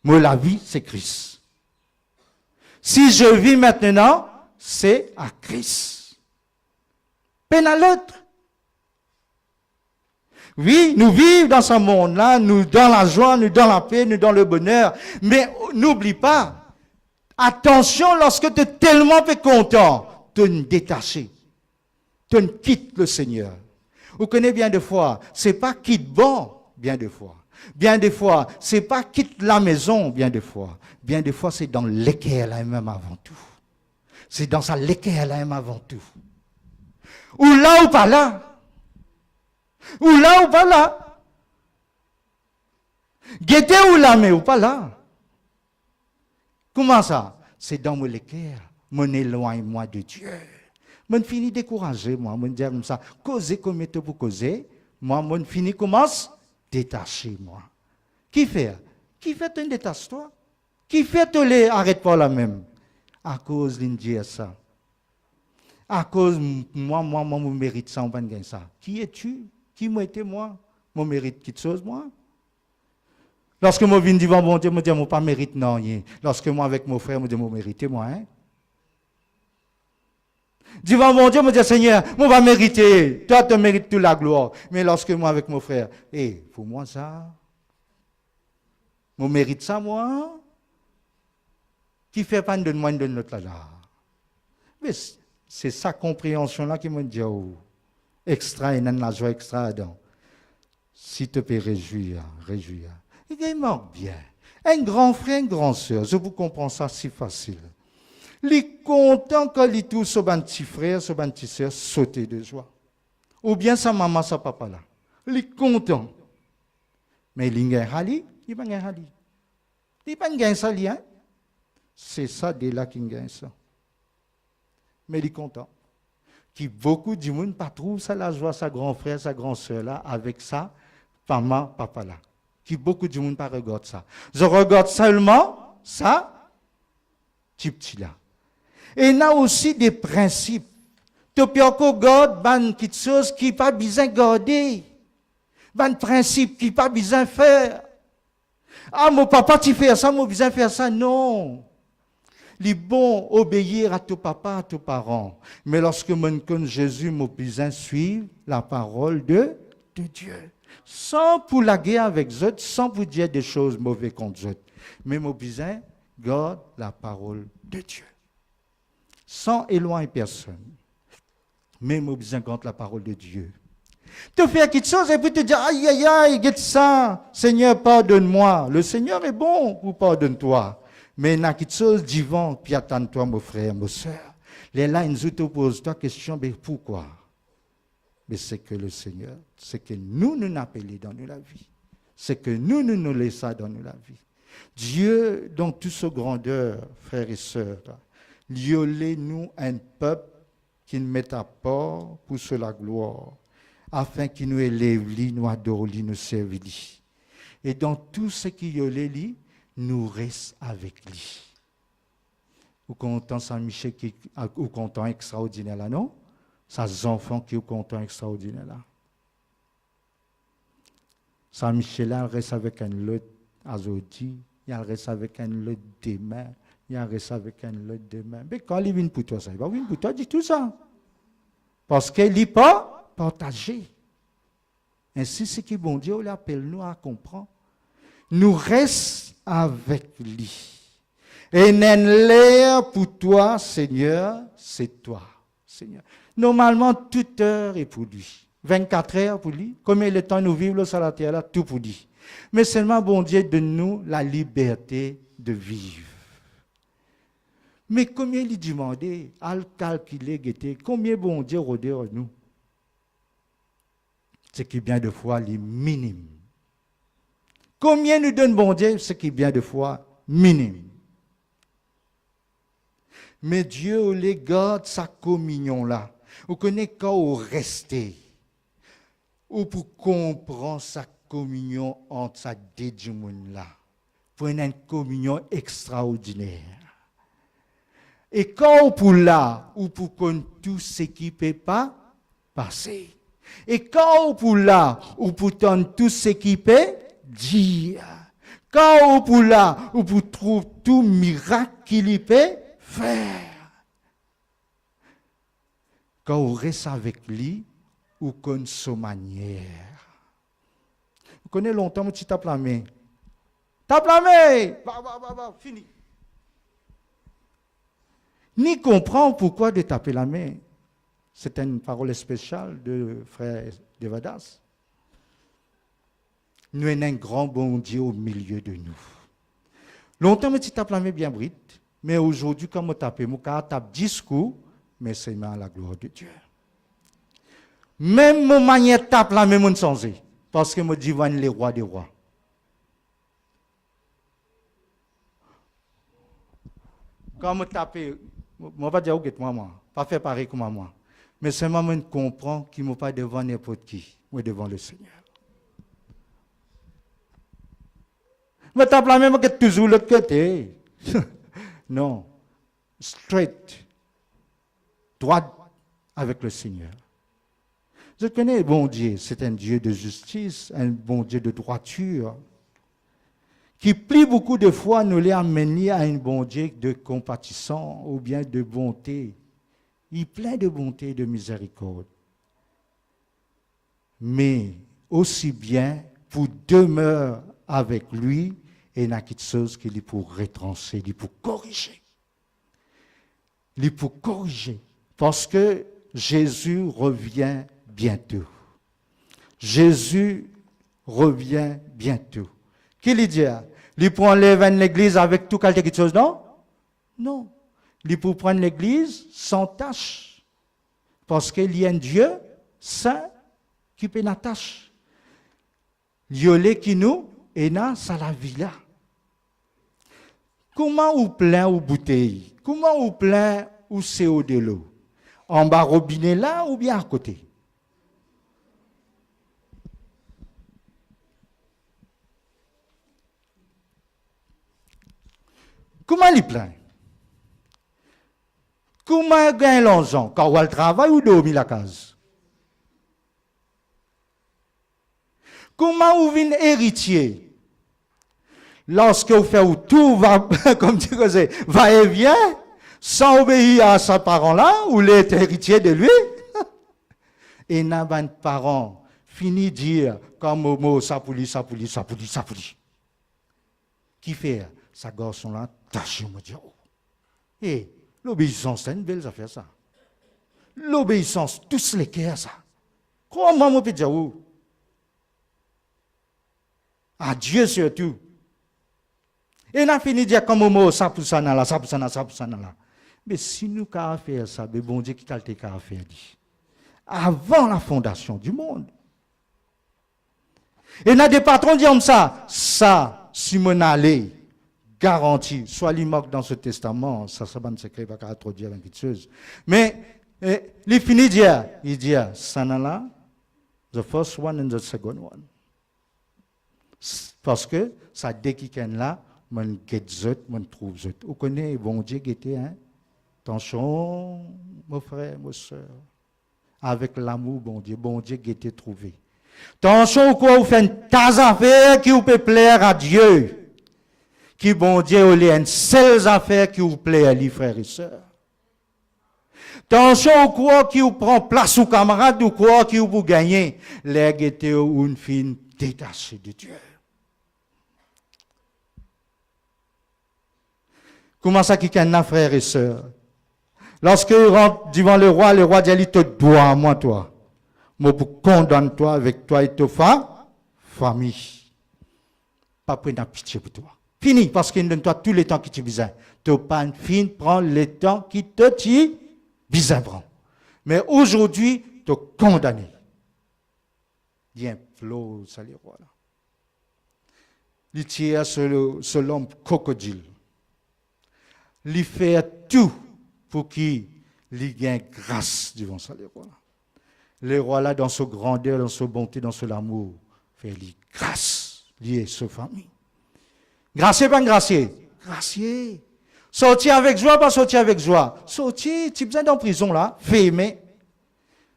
Moi, la vie, c'est Christ. Si je vis maintenant, c'est à Christ. Peine à l'autre. Oui, nous vivons dans ce monde-là, nous dans la joie, nous dans la paix, nous dans le bonheur. Mais n'oublie pas, attention lorsque tu es tellement content, tu ne détaches, tu ne quittes le Seigneur. Vous connaissez bien des fois, c'est pas quitte bon, bien des fois. Bien des fois, c'est pas quitte la maison, bien des fois. Bien des fois, c'est dans l'équerre elle-même avant tout. C'est dans sa l'équerre elle-même avant tout. Ou là ou pas là. Ou là ou pas là. Guettez ou là, mais ou pas là. Comment ça? C'est dans mon équerre, mon éloigne-moi de Dieu. Je finis découragé, moi. Je dis comme ça, causer comme il pour causer. Moi, je finis commence détacher, moi. Qui fait? Qui fait te détache-toi? Qui fait te les arrête pas la même? À cause de ça. À cause, moi, je mérite ça, on va gagner ça. Qui es-tu? Qui m'a été moi? Je mérite quelque chose, moi? Lorsque je viens devant mon Dieu, je dis, je ne pas mérite non. Lorsque moi, avec mon frère, je dis, je mérite moi, hein? Devant mon Dieu, je dis, Seigneur, je vais mériter. Toi, tu mérites toute la gloire. Mais lorsque moi, avec mon frère, pour moi, ça. Je mérite ça, moi. Qui fait pas de moi, de notre là. Mais c'est sa compréhension-là qui me dit, oh, extra, et la joie extra, donc. Si tu peux réjouir. Il est mort bien. Un grand frère, une grande sœur, je vous comprends ça si facile. Il est content quand il touche son petit frère, son petit sœur, sauter de joie. Ou bien sa maman, sa papa là. Il est content. Mais il y a un rallye, il n'y a pas un rallye. Il n'y a pas un ça, hein? C'est ça, dès là qu'il gagne ça. Mais il est content. Qui beaucoup de monde pas trouve ça la joie, sa grand frère, sa grand sœur là, avec ça, maman, papa là. Qui beaucoup de monde pas regarde ça. Je regarde seulement ça, petit là. Et il y a aussi des principes. Tu peux encore garder quelque chose qui pas besoin de garder. Des principes qui pas besoin de faire. Ah, mon papa, tu fais ça, mon besoin de faire ça. Non. Il est bon obéir à ton papa, à tes parents. Mais lorsque je connais Jésus, je besoin suivre la parole de Dieu. Sans pour la guerre avec eux, sans pour dire des choses mauvaises contre eux. Mais je besoin garde la parole de Dieu. Sans éloigner personne. Mais je besoin garde la parole de Dieu. Tu fais quelque chose et puis tu dis, aïe, aïe, aïe, get ça. Seigneur, pardonne-moi. Le Seigneur est bon ou pardonne-toi. Mais il y a quelque chose divin, puis attends-toi, mon frère, ma soeur. Là, ils nous te posent la question, mais pourquoi? Mais c'est que le Seigneur, c'est que nous appelons dans la vie. C'est que nous laissons dans la vie. Dieu, dans toute sa grandeur, frères et sœurs, liolez-nous un peuple qui nous met à part pour la gloire, afin qu'il nous élève, nous adore, nous serve. Et dans tout ce qui liolé, nous restons avec lui. Vous comptez Saint-Michel qui est content extraordinaire là, non? Ces enfants qui sont contents extraordinaire là. Saint-Michel là, il reste avec un lot aujourd'hui, il reste avec un lot demain, il reste avec un lot demain. Mais quand il vient pour toi, ça, il va venir pour toi, dit tout ça. Parce qu'il n'est pas partagé. Ainsi, c'est que bon Dieu l'appelle nous à comprendre. Nous restons avec lui. Et l'air pour toi, Seigneur, c'est toi, Seigneur. Normalement, toute heure est pour lui. 24 heures pour lui. Combien de temps nous vivons sur la terre là, tout pour lui. Mais seulement, bon Dieu, donne-nous la liberté de vivre. Mais combien il demandait, à calculer, combien bon Dieu rôdait nous? ce qui bien de fois est minime. Combien nous donne bon Dieu, ce qui bien de fois minime. Mais Dieu les garde sa communion là. Vous connaissez quand vous restez, ou pour comprendre sa communion entre sa dédjoumoun là, pour une communion extraordinaire. Et quand pour là, ou pour qu'on tout ce qui ne peut pas passer. Et quand pour là, ou pour ton tout ce qui peut dire. Quand pour là, ou pour trouver tout miracle qu'il peut faire. Quand on reste avec lui, ou qu'on sa manière. Vous connaissez longtemps, tu tapes la main. Tape la main! Fini. Ni comprend pourquoi de taper la main. C'est une parole spéciale de frère Devadas. Nous avons un grand bon Dieu au milieu de nous. Longtemps, tu tapes la main bien brite, mais aujourd'hui, quand je tape, je tape 10 coups, mais c'est à la gloire de Dieu. Même mon manière tape la main, je ne parce que je dis, les rois des rois. Quand je tape, je ne vais pas dire, moi, pas faire pareil comme moi. Mais seulement je comprends qu'il ne m'a pas devant n'importe qui, mais devant le Seigneur. Je tape la même que toujours l'autre côté. Non. Straight. Droit avec le Seigneur. Je connais bon Dieu, c'est un Dieu de justice, un bon Dieu de droiture, qui plie beaucoup de fois nous les amener à un bon Dieu de compatissant ou bien de bonté. Il est plein de bonté et de miséricorde. Mais aussi bien pour demeurer avec lui, et il y a quelque chose qu'il est pour retrancher, il est pour corriger. Il est pour corriger. Parce que Jésus revient bientôt. Jésus revient bientôt. Qu'il dit? Il prend l'église avec tout quelque chose, non? Non. Il peut prendre l'église sans tâche. Parce qu'il y a un Dieu saint qui peut la tâche. Il y a qui nous et na ça la vie là. Comment ou plein ou bouteille? Comment ou plein ou c'est au de l'eau? En bas robinet là ou bien à côté? Comment il est plein? Comment il gagne l'argent? Quand on travaille ou dormir la case? Comment on vient héritier? Lorsque vous faites tout va, comme tu disais, va et vient, sans obéir à ses parents-là, ou les héritiers de lui, et n'a pas de parents fini de dire, comme Momo, ça pouli. Qui fait? Sa garçon-là, tâche, me dit, oh. Et l'obéissance, c'est une belle affaire, ça. L'obéissance, tous les cœurs, ça. Comment on peut dire, oh? À Dieu surtout. Et on a fini de dire comme Momo, ça pour ça, là. Mais si nous avons fait ça, le bon Dieu qui a fait dit. Avant la fondation du monde. Et on a des patrons qui disent ça, si mon allé, garanti, soit l'immoque dans ce testament, ça c'est un secret, pas trop dire quelque chose. Mais il finit de dire, il dit, ça là, the first one and the second one. Parce que ça dès qu'il est là, mon get zot, mon trouve zot. Vous connaissez, bon Dieu qui était, hein? Attention, mon frère, ma soeur. Avec l'amour, bon Dieu qui était trouvé. Attention, quoi, vous faites une tas d'affaires qui vous peut plaire à Dieu. Qui, bon Dieu, vous avez une seule affaire qui vous plaît à lui, frères et sœurs. Attention, quoi, qui vous prend place aux camarades, ou quoi, qui vous gagne. Les guettés ou une fille détachée de Dieu. Comment ça qui est frères et sœurs? Lorsque il rentre devant le roi dit, il te doit à moi, toi. Moi, pour condamner toi avec toi et ta famille. Pas prendre pitié pour toi. Fini, parce qu'il donne toi tout le temps qui te besoin. Tu pas fin, prends le temps qui te besoin. Mais aujourd'hui, tu es condamné. il implose ça les rois là. Il tire sur l'homme crocodile. Il fait tout pour qu'il gagne grâce devant ça les rois là. Les rois là dans sa grandeur, dans sa bonté, dans son amour, fait lui grâce, lié sa famille. Gracier pas gracier, gracier. Sortir avec joie, pas sortir avec joie. Sortir, tu besoin dans prison là, fait mais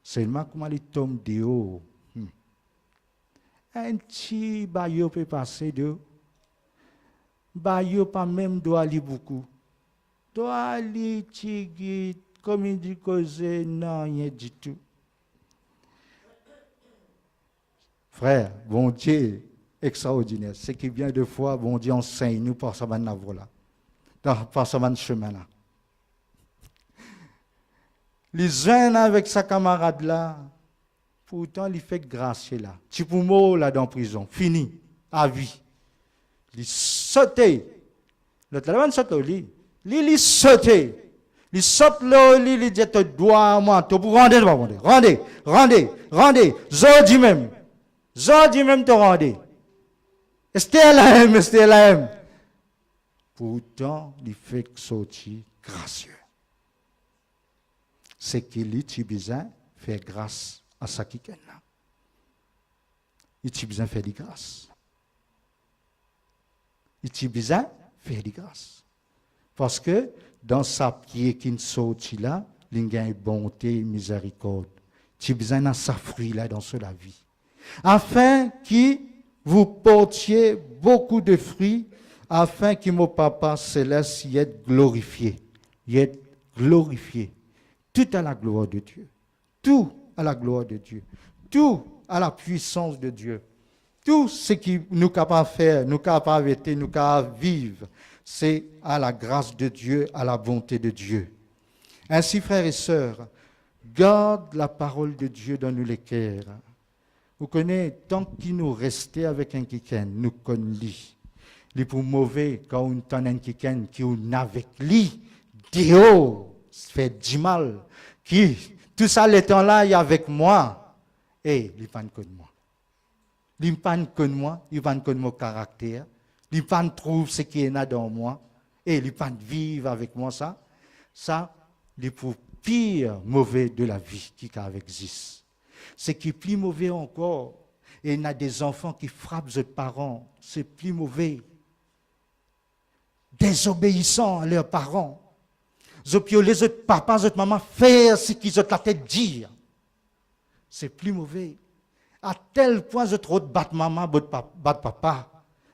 seulement comment il tombe de haut. Un petit baillot peut passer de haut. Baillot pas même doit aller beaucoup. Doit aller tigui, comme il dit causer, non, rien du tout. Frère, bon Dieu, extraordinaire. Ce qui vient de fois, bon Dieu enseigne nous par sa manœuvre là. Par ce chemin-là. Les jeunes avec sa camarade là, pourtant il fait grâce là. Tu peux mourir là dans la prison, fini, à vie. Il saute. Le téléphone saute au lit. Il saute. Il saute là, il dit te dois moi, tu peux rendez. Zodi même te rendez. STLM. Pourtant, il fait sortir gracieux. C'est qu'il a besoin de faire grâce à ça qui est là. Il a besoin de faire des grâces. Il a besoin de faire des grâces. Parce que dans sa pied qui sortit là, il y a une bonté et miséricorde. Il a besoin de sa fruit là dans la vie. Afin que vous portiez beaucoup de fruits, afin que mon Papa céleste y ait glorifié. Tout à la gloire de Dieu. Tout à la gloire de Dieu. Tout à la puissance de Dieu. Tout ce qui nous capable de faire, nous capable d'être, nous capable de vivre, c'est à la grâce de Dieu, à la bonté de Dieu. Ainsi, frères et sœurs, garde la parole de Dieu dans nos cœurs. Vous connaissez, tant qu'il nous restait avec un kiken, nous connaissons. Les pour mauvais, quand on a un kiken qui est avec lui, Dieu fait du mal. Qui, tout ça, le temps là, il est avec moi. Et il ne pas que moi. Il ne pas que moi, il ne pas que mon caractère. Il ne pas trouve ce qui est là dans moi. Et il ne pas vivre avec moi ça. Ça, c'est pour pire mauvais de la vie qui existe. Ce qui est plus mauvais encore, et il y a des enfants qui frappent leurs parents, c'est plus mauvais. Désobéissants à leurs parents. Les autres papas, les autres mamans, faire ce qu'ils ont la tête dire. C'est plus mauvais. À tel point, les autres battent maman, battent papa.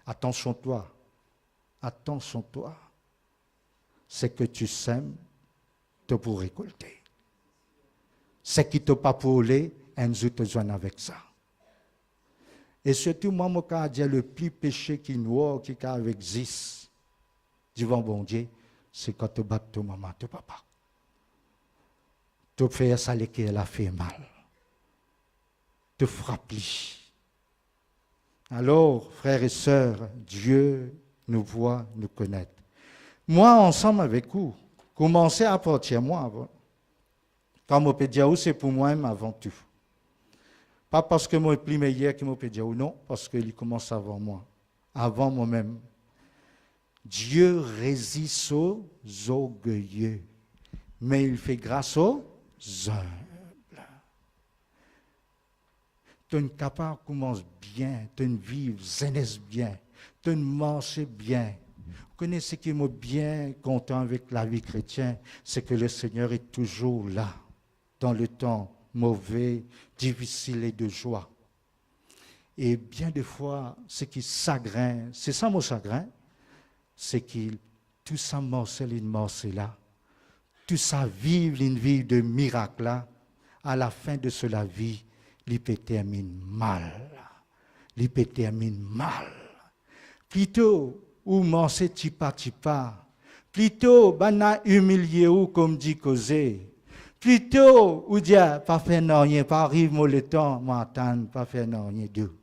Attention-toi. Attention-toi. Ce que tu sèmes, tu peux récolter. Ce qui ne t'a pas pour les, un jour te joindre avec ça. Et surtout, moi, je dis le plus péché qui noir, qui existe, devant bon Dieu, c'est quand tu bats ton maman, ton papa. Tu fais ça, elle a fait mal. Tu frappes. Alors, frères et sœurs, Dieu nous voit, nous connaît. Moi, ensemble avec vous, commencez à partir moi avant. Quand je peux dire, c'est pour moi-même avant tout. Pas parce que moi, je suis plus meilleur que je peux dire, non, parce qu'il commence avant moi, avant moi-même. Dieu résiste aux orgueilleux, mais il fait grâce aux humbles. Tu es capable de commencer bien, tu es vivre, jeunesse bien, tu es marcher bien. Vous connaissez ce qui est bien content avec la vie chrétienne, c'est que le Seigneur est toujours là, dans le temps mauvais, difficile et de joie. Et bien des fois, ce qui chagrin, c'est ça mon chagrin, c'est qu'il tout ça morcelle une morcelle là, tout ça vive une vie de miracle là, à la fin de cela vie, il peut terminer mal. Il peut terminer mal. Plutôt, ou morcer tipa, plutôt, bana humilié ou comme dit causé. Plutôt, ou dire, pas faire rien, pas arriver le temps, m'attendre, pas faire rien d'eux.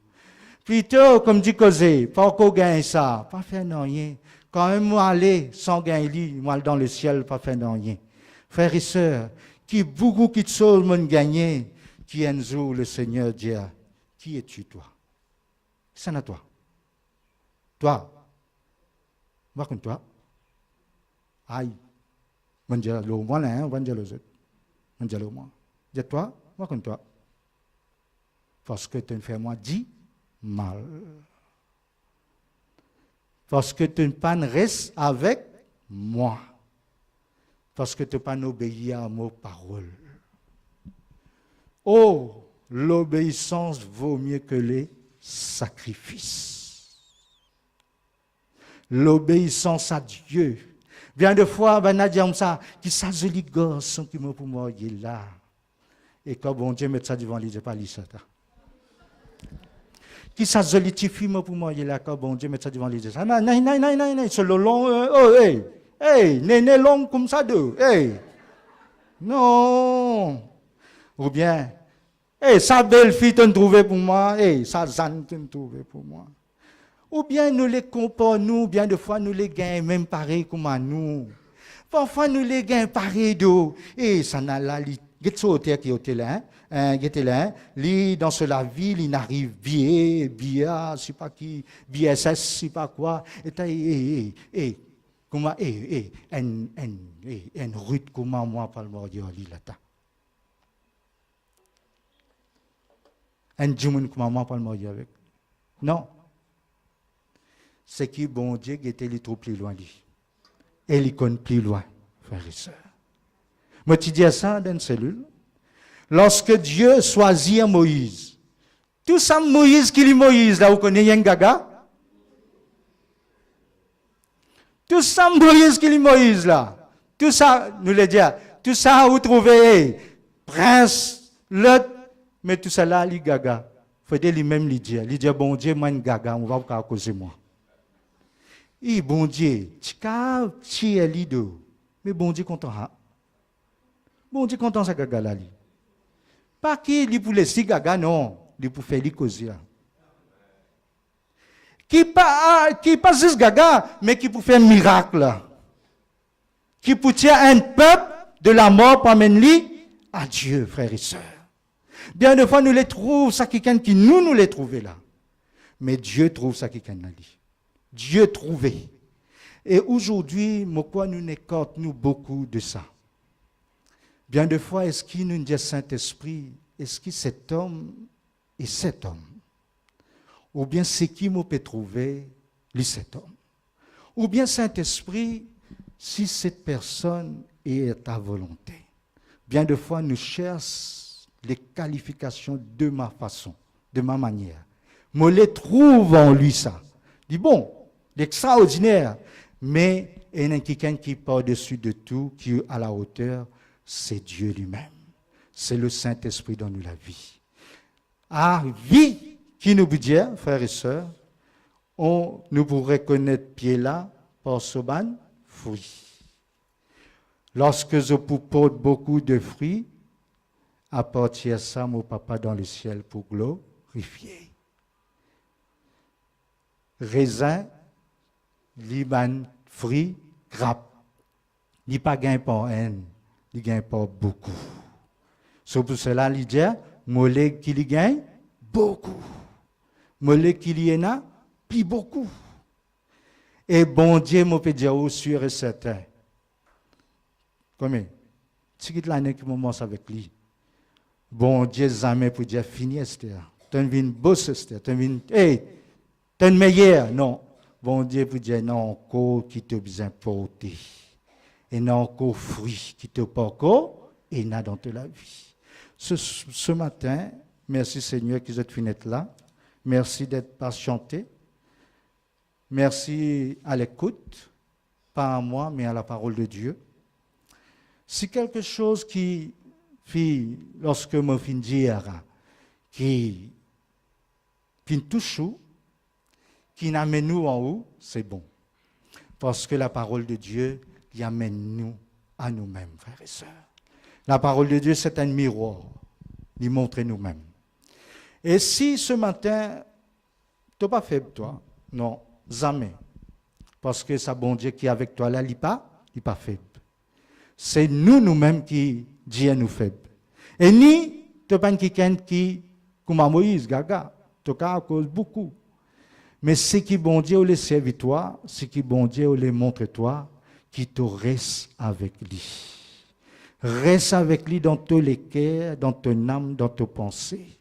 Plutôt, comme dit causé, pas qu'on gagne ça, pas faire rien. Quand même, moi aller sans gagner, moi dans le ciel, pas faire rien. Frères et sœurs, qui beaucoup qui de choses m'ont gagné, qui un jour le Seigneur dit, qui es-tu toi? Qui c'est à toi? Toi. Va comme toi. Aïe. Mon Dieu, le moi là, hein, mon Dieu, le autres. Mon Dieu, le moi. Dis toi, va comme toi. Parce que tu ne fais moi dit mal. Parce que tu ne pas restes avec moi. Parce que tu n'as pas obéi à mes paroles. Oh, l'obéissance vaut mieux que les sacrifices. L'obéissance à Dieu. Bien de fois, ben a dit ça, qui ça joli gosse qui m'a pour moi là. Et quand bon Dieu met ça devant lui, je pas lui ça. Qui ça joli petit film pour moi là quand bon Dieu met ça devant lui, ça. Non, c'est le long hey, néné long comme ça de. Hey. Non. Ou bien sa belle fille t'en trouvé pour moi, sa Zane t'en trouvé pour moi. Ou bien nous les comportons, bien de fois nous les gagnons même pareil comme à nous. Parfois nous les gagnons pareil d'eau. Ça n'a là, qui est là, lui dans la ville, il n'arrive bien, je sais pas qui, BSS, je sais pas quoi. Et comment, une rue comment moi par le mort de là. Un jumun comment moi par le mort avec. Non. C'est que bon Dieu qui était trop plus loin lui. Et il connaît plus loin, frères et sœurs. Moi, tu dis ça dans une cellule. Lorsque Dieu choisit Moïse, tout ça Moïse qui est Moïse, là, vous connaissez un gaga? Tout ça Moïse qui est Moïse, là. Tout ça, nous le dire, tout ça, vous trouvez, prince, l'autre, mais tout ça là, les gaga. Il faut dire lui-même, lui dire, bon Dieu, moi, un gaga, on va pas causer moi. Bon Dieu, tu es l'idée. Mais bon Dieu content. Bon Dieu content ça gaga là. Pas qui pour laisser gaga non, il pour faire les causes là. Qui pas juste gaga, mais qui pour faire un miracle là. Qui pour tirer un peuple de la mort pour amener à Dieu, frères et sœurs. Bien de fois nous les trouvons ça quelqu'un qui nous les trouvons là. Mais Dieu trouve ça quelqu'un là. Dieu trouvait. Et aujourd'hui, pourquoi nous n'écartons beaucoup de ça? Bien de fois, est-ce qu'il nous dit Saint-Esprit, est-ce que cet homme est cet homme? Ou bien c'est qui m'a peut trouver, lui cet homme? Ou bien Saint-Esprit, si cette personne est à volonté. Bien de fois, nous cherchons les qualifications de ma façon, de ma manière. Je les trouve en lui ça. Je dis bon, l'extraordinaire, mais il y a quelqu'un qui est par-dessus de tout, qui est à la hauteur, c'est Dieu lui-même. C'est le Saint-Esprit dans nous la vie. Ah, vie qui nous dit, frères et sœurs, nous pourrons reconnaître pied là par ce ban fruit. Lorsque je porte beaucoup de fruits, à partir de ça, mon papa dans le ciel pour glorifier. Raisin, liban, fruit, grappe. Il n'y a pas gain pour haine, il gagne pas beaucoup. C'est pour cela, il dit, mollet qui lui gagne, beaucoup. Mollet qui lui en a, puis beaucoup. Et bon Dieu, moi, peut dire, sûr et certain. Comment? Tu quittes l'année qui commence avec lui. Bon Dieu, jamais pour dire, fini, Esther. Tu es une bosse, Esther. Tu es une, hey, tu es une meilleure. Non. Bon Dieu, pour dire, non, encore qui te besoin porter. Et non, encore fruit qui te porte encore, et n'a dans toute la vie. Ce matin, merci Seigneur que vous êtes fini là. Merci d'être patienté. Merci à l'écoute, pas à moi, mais à la parole de Dieu. Si quelque chose qui fit, lorsque je fin dire, qui touche, qui n'amène nous en haut, c'est bon. Parce que la parole de Dieu, il amène nous à nous-mêmes, frères et sœurs. La parole de Dieu, c'est un miroir. Il montre nous-mêmes. Et si ce matin, tu n'es pas faible, toi, non, jamais. Parce que ça, bon Dieu qui est avec toi là, il n'est pas faible. C'est nous-mêmes qui disons nous faibles. Et ni, tu n'es pas quelqu'un qui Comme à Moïse, gaga, tout cas à cause beaucoup. Mais ce qui bon Dieu les servir toi, ce qui bon Dieu les montre toi, qui te reste avec lui. Reste avec lui dans tous les cœurs, dans ton âme, dans tes pensées.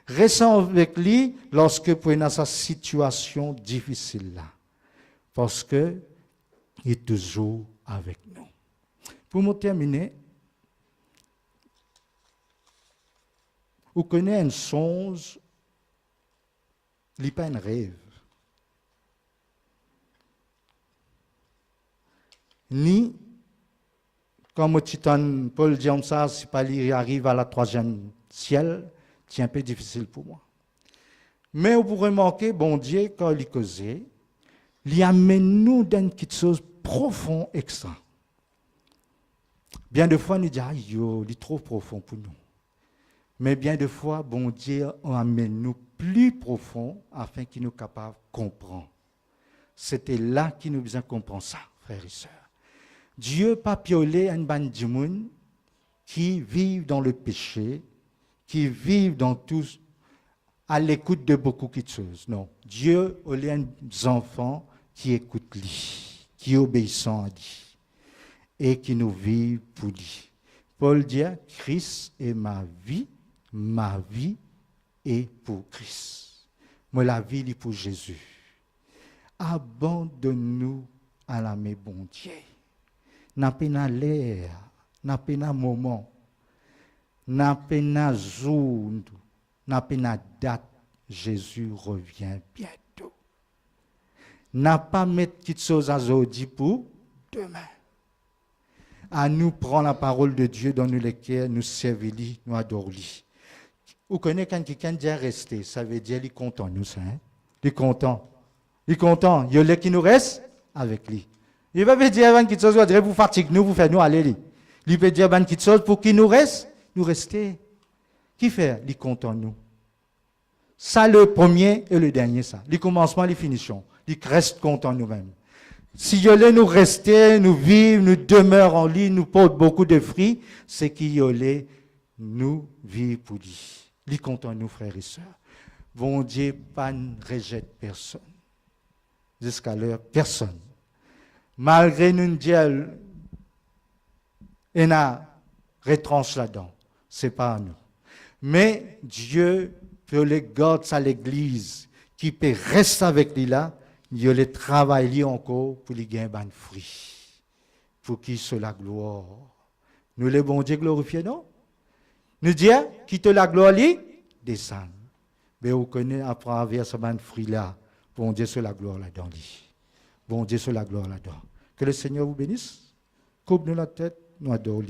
Reste avec lui lorsque vous êtes dans sa situation difficile là. Parce que il est toujours avec nous. Pour me terminer, vous connaissez un songe, il n'est pas un rêve. Ni, comme Titan Paul dit ça, si pas il arrive à la 3e ciel, c'est un peu difficile pour moi. Mais vous pourrez remarquer, bon Dieu, quand il causait, il amène nous dans quelque chose de profond, extra. Bien de fois, nous disons, il est trop profond pour nous. Mais bien de fois, bon Dieu amène nous plus profond afin qu'il nous soit capable de comprendre. C'était là qu'il nous besoin de comprendre ça, frères et sœurs. Dieu pas piolé un bande de monde qui vivent dans le péché, qui vivent dans tout, à l'écoute de beaucoup de choses. Non. Dieu a des enfants qui écoutent lui, qui obéissent à lui et qui nous vivent pour lui. Paul dit, Christ est ma vie est pour Christ. Moi, la vie est pour Jésus. Abandonne-nous à la main bon Dieu. N'a pas l'air, n'a pas moment, n'a pas jour, n'a pas date. Jésus revient bientôt. N'a pas mettre quelque chose à aujourd'hui pour demain. À nous prendre la parole de Dieu dans nous cœurs, nous servir, nous adorer. Vous connaissez quand quelqu'un dit rester, ça veut dire qu'il est content, nous, ça. Hein? Il est content. Il est content. Il y a qui nous reste avec lui. Il va dire quelque chose, il va dire vous fatiguez nous, vous faites nous aller. Il peut dire quelque chose pour qu'il nous reste, nous rester. Qui fait? Il est content, nous. Ça, le premier et le dernier, ça. Les commencements, les finitions. Il reste content nous-mêmes. Si il y nous rester, nous vivre, nous demeurer en lui, nous porte beaucoup de fruits, c'est qu'il y a nous vivre pour lui. Il est content, nous, frères et sœurs. Bon Dieu, pas ne rejette personne. Jusqu'à l'heure, personne. Malgré nous Dieu, il a retranche là-dedans. Ce n'est pas à nous. Mais Dieu peut les garder à l'église, qui peut rester avec lui là, il le travail encore pour lui gagner un fruit. Pour qu'il soit la gloire. Nous, les bons Dieu, glorifiés, non? Nous disons, quitte la gloire, lui, descend. Mais vous connaissez, à travers ce fruit là, bon Dieu, soit la gloire là-dedans. Bon Dieu, soit la gloire là-dedans. Que le Seigneur vous bénisse. Coupe-nous la tête, nous adorons.